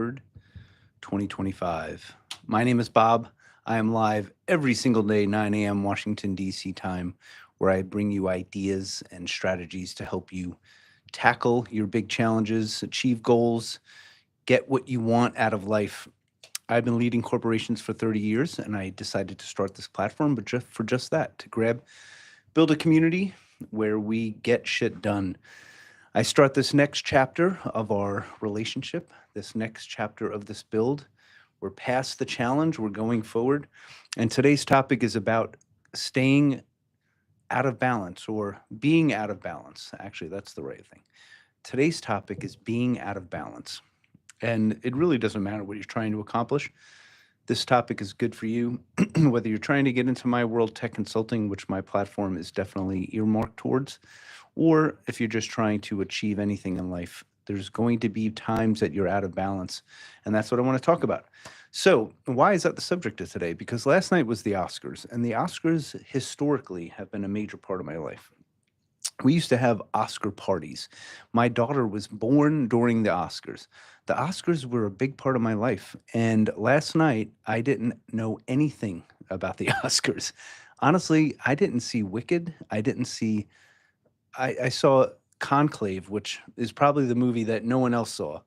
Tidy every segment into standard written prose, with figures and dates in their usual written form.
3rd, 2025. My name is Bob. I am live every single day, 9 a.m. Washington, D.C. time, where I bring you ideas and strategies to help you tackle your big challenges, achieve goals, get what you want out of life. I've been leading corporations for 30 years, and I decided to start this platform, but just that, to build a community where we get shit done. I start this next chapter of our relationship, this next chapter of this build. We're past the challenge, we're going forward. And today's topic is about staying out of balance or being out of balance. Actually, that's the right thing. Today's topic is being out of balance. And it really doesn't matter what you're trying to accomplish. This topic is good for you, whether you're trying to get into my world tech consulting, which my platform is definitely earmarked towards, or if you're just trying to achieve anything in life. There's going to be times that you're out of balance, and that's what I want to talk about. So, why is that the subject of today? Because last night was the Oscars, and the Oscars historically have been a major part of my life. We used to have Oscar parties. My daughter was born during the Oscars. The Oscars were a big part of my life. And last night, I didn't know anything about the Oscars. Honestly, I didn't see Wicked. I saw Conclave, which is probably the movie that no one else saw.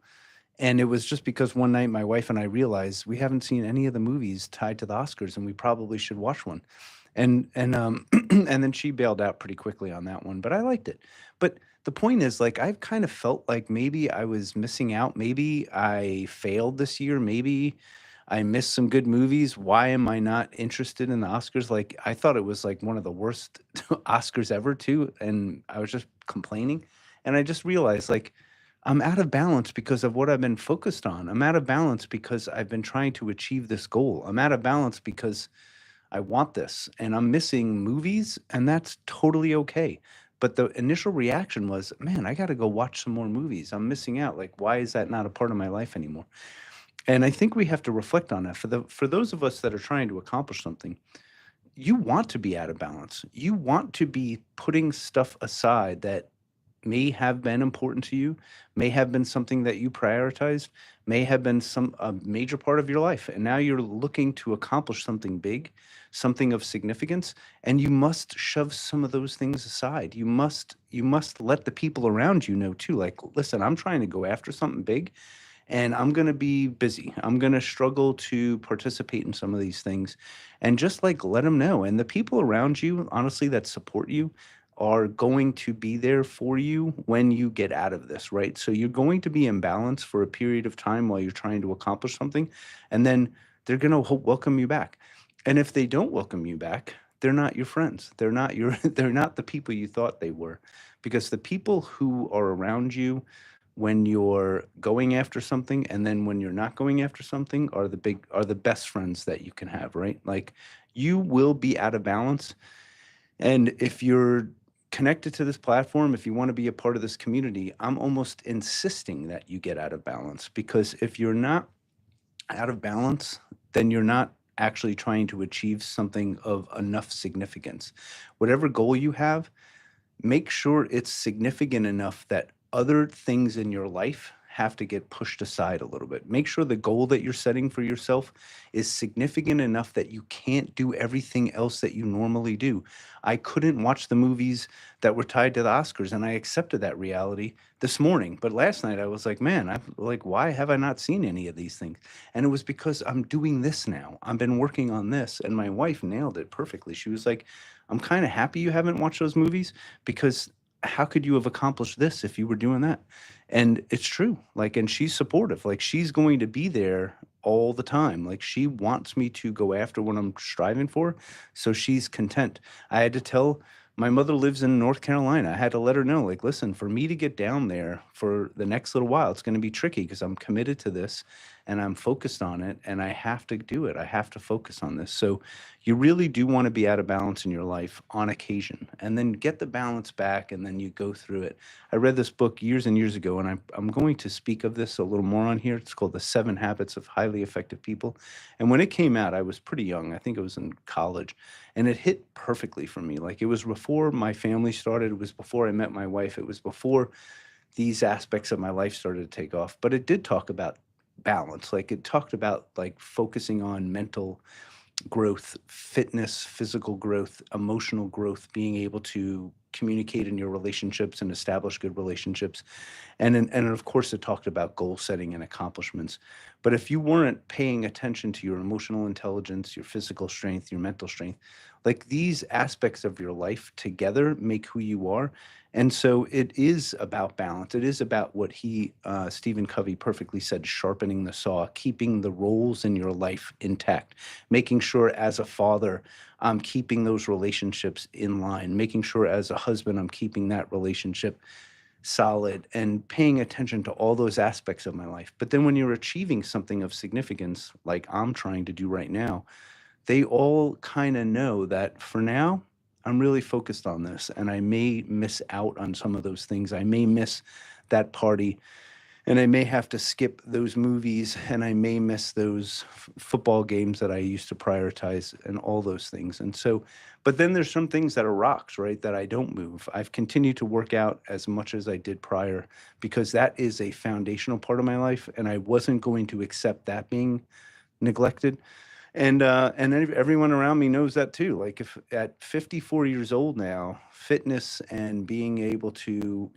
And it was just because one night my wife and I realized we haven't seen any of the movies tied to the Oscars, and we probably should watch one. And and then she bailed out pretty quickly on that one, but I liked it. But the point is, like, I've kind of felt like maybe I was missing out. Maybe I failed this year. Maybe I missed some good movies. Why am I not interested in the Oscars? Like, I thought it was like one of the worst Oscars ever, too. And I was just complaining. And I just realized, like, I'm out of balance because of what I've been focused on. I'm out of balance because I've been trying to achieve this goal. I'm out of balance because I want this and I'm missing movies, and that's totally okay. But the initial reaction was, man, I got to go watch some more movies. I'm missing out. Like, why is that not a part of my life anymore? And I think we have to reflect on that. For those of us that are trying to accomplish something, you want to be out of balance. You want to be putting stuff aside that may have been important to you, may have been something that you prioritized, may have been some a major part of your life. And now you're looking to accomplish something big, something of significance, and you must shove some of those things aside. You must let the people around you know too. Like, listen, I'm trying to go after something big, and I'm going to be busy. I'm going to struggle to participate in some of these things, and just like let them know. And the people around you, honestly, that support you are going to be there for you when you get out of this, right? So you're going to be in balance for a period of time while you're trying to accomplish something, and then they're going to welcome you back. And if they don't welcome you back, they're not your friends. They're not your they're not the people you thought they were. Because the people who are around you when you're going after something and then when you're not going after something are the best friends that you can have, right? Like, you will be out of balance, and if you're connected to this platform, if you want to be a part of this community, I'm almost insisting that you get out of balance, because if you're not out of balance, then you're not actually trying to achieve something of enough significance. Whatever goal you have, make sure it's significant enough that other things in your life have to get pushed aside a little bit. Make sure the goal that you're setting for yourself is significant enough that you can't do everything else that you normally do. I couldn't watch the movies that were tied to the Oscars, and I accepted that reality this morning. But last night I was like, man, I'm like, why have I not seen any of these things? And it was because I'm doing this now. I've been working on this, and my wife nailed it perfectly. She was like, I'm kind of happy you haven't watched those movies, because how could you have accomplished this if you were doing that? And it's true. Like, and she's supportive. Like, she's going to be there all the time. Like, she wants me to go after what I'm striving for. So she's content. I had to tell my mother lives in North Carolina. I had to let her know, like, listen, for me to get down there for the next little while, it's going to be tricky because I'm committed to this and I'm focused on it, and I have to do it. I have to focus on this. So you really do want to be out of balance in your life on occasion, and then get the balance back, and then you go through it. I read this book years and years ago, and I'm going to speak of this a little more on here. It's called The 7 Habits of Highly Effective People. And when it came out, I was pretty young. I think it was in college, and it hit perfectly for me. Like, it was before my family started. It was before I met my wife. It was before these aspects of my life started to take off. But it did talk about balance. Like it talked about like focusing on mental growth, fitness, physical growth, emotional growth, being able to communicate in your relationships and establish good relationships. And of course, it talked about goal setting and accomplishments. But if you weren't paying attention to your emotional intelligence, your physical strength, your mental strength, like these aspects of your life together make who you are. And so it is about balance. It is about what Stephen Covey perfectly said, sharpening the saw, keeping the roles in your life intact, making sure as a father, I'm keeping those relationships in line, making sure as a husband, I'm keeping that relationship solid and paying attention to all those aspects of my life. But then when you're achieving something of significance, like I'm trying to do right now, they all kind of know that for now, I'm really focused on this and I may miss out on some of those things. I may miss that party and I may have to skip those movies and I may miss those football games that I used to prioritize and all those things. And so, but then there's some things that are rocks, right? That I don't move. I've continued to work out as much as I did prior because that is a foundational part of my life. And I wasn't going to accept that being neglected. And everyone around me knows that too. Like if at 54 years old now, fitness and being able to,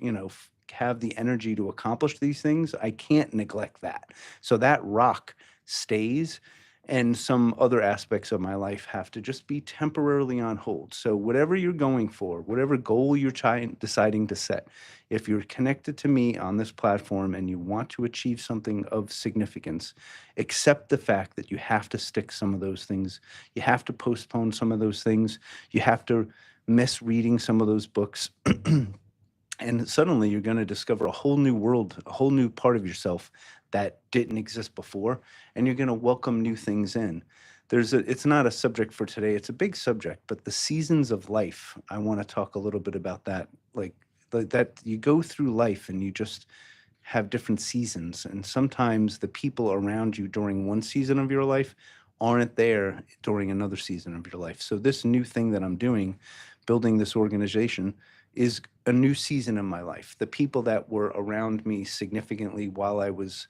have the energy to accomplish these things, I can't neglect that. So that rock stays, and some other aspects of my life have to just be temporarily on hold. So whatever you're going for, whatever goal you're deciding to set, if you're connected to me on this platform and you want to achieve something of significance, accept the fact that you have to stick some of those things. You have to postpone some of those things. You have to miss reading some of those books. And suddenly you're going to discover a whole new world, a whole new part of yourself that didn't exist before. And you're going to welcome new things in. It's not a subject for today. It's a big subject, but the seasons of life, I want to talk a little bit about that. Like that you go through life and you just have different seasons. And sometimes the people around you during one season of your life aren't there during another season of your life. So this new thing that I'm doing, building this organization, is a new season in my life. The people that were around me significantly while I was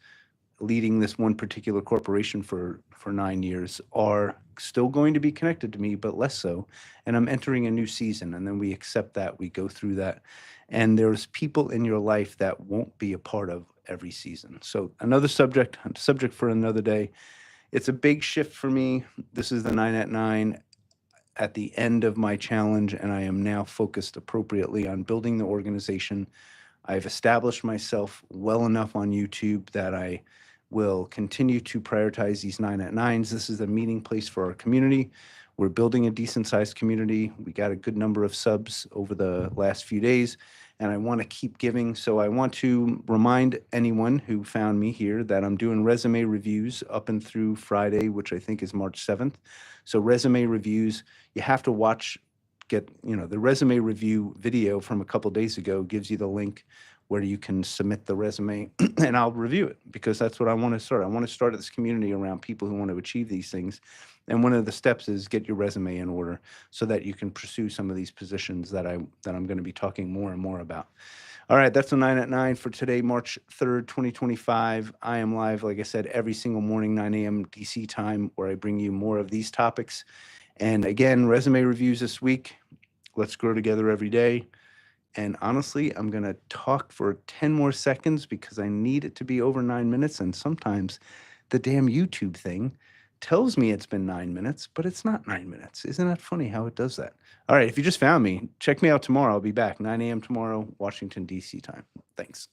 leading this one particular corporation for 9 years are still going to be connected to me, but less so. And I'm entering a new season, and then we accept that, we go through that, and there's people in your life that won't be a part of every season. So another subject for another day. It's a big shift for me. This is the 9 at the end of my challenge, and I am now focused appropriately on building the organization. I've established myself well enough on YouTube that I will continue to prioritize these 9 at 9s. This is a meeting place for our community. We're building a decent sized community. We got a good number of subs over the last few days, and I want to keep giving. So I want to remind anyone who found me here that I'm doing resume reviews up and through Friday, which I think is March 7th. So resume reviews, you have to the resume review video from a couple days ago gives you the link where you can submit the resume and I'll review it because that's what I want to start. I want to start this community around people who want to achieve these things. And one of the steps is get your resume in order so that you can pursue some of these positions that I'm going to be talking more and more about. All right, that's the 9 at 9 for today, March 3rd, 2025. I am live, like I said, every single morning, 9 a.m. DC time, where I bring you more of these topics. And again, resume reviews this week. Let's grow together every day. And honestly, I'm going to talk for 10 more seconds because I need it to be over 9 minutes. And sometimes the damn YouTube thing tells me it's been 9 minutes, but it's not 9 minutes. Isn't that funny how it does that? All right, if you just found me, check me out tomorrow. I'll be back 9 a.m. tomorrow, Washington, D.C. time. Thanks.